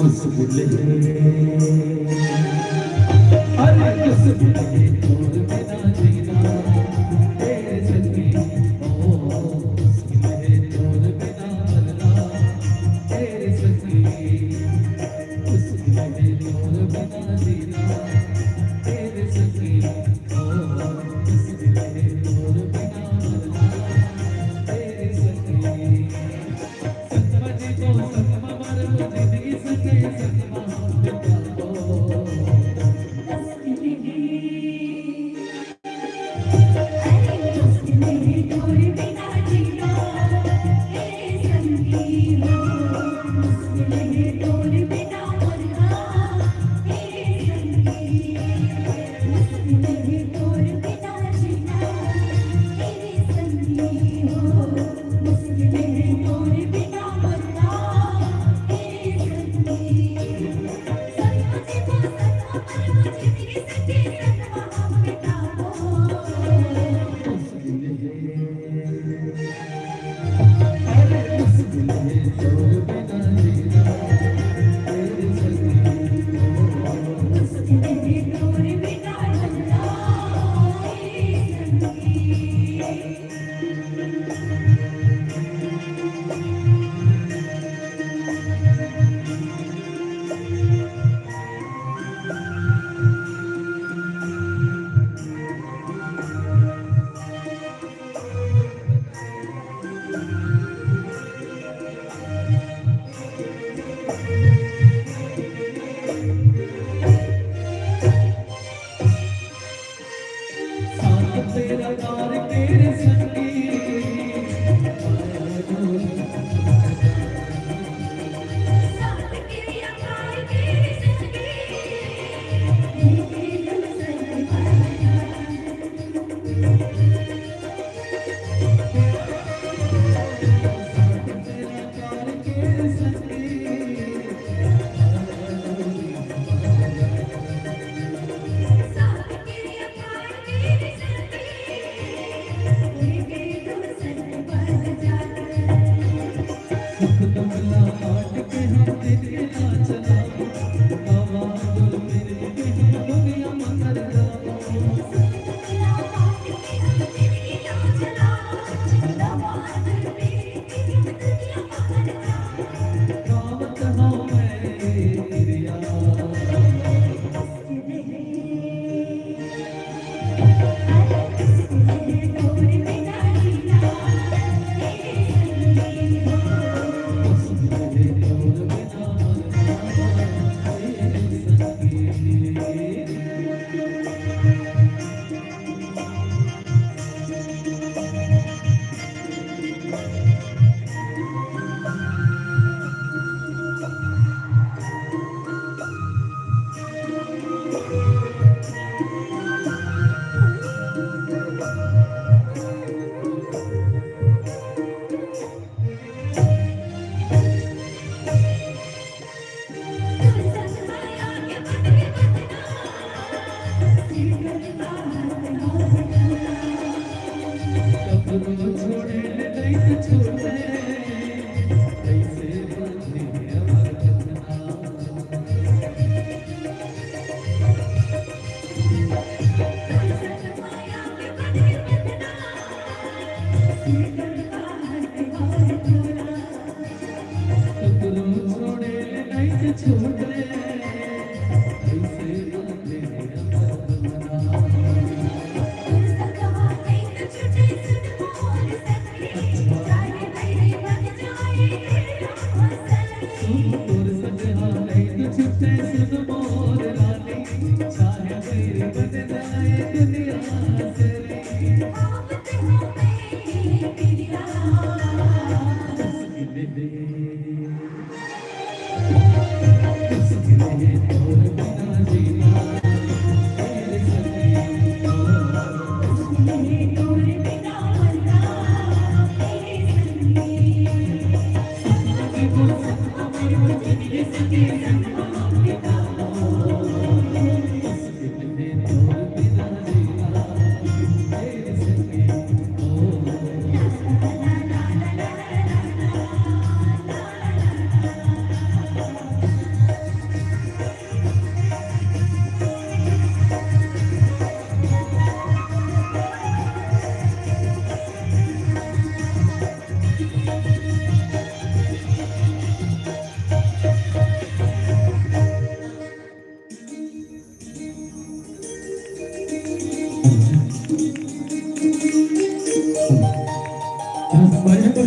मुस्कुले अरे मुस्कुले तोर बिना जीना तेरे सखी ओ मुस्कुले तोर बिना मरना तेरे सखी मुस्कुले तोर बिना जीना तेरे सखी ओ मुस्कुले तोर बिना मरना तेरे सखी सतमा जी को सतमा मारो जिंदगी सके सतमा बिता दो तेरा प्यार तेरे संगी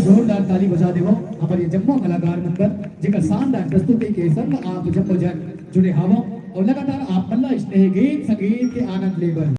जोरदार ताली बजा देवो हमारे जम्मू कलाकार मंडल जेकर शानदार प्रस्तुति के संग आप जम्मू जन जुड़े हावो और लगातार आप मल्ला स्नेह गीत संगीत के आनंद लेवल।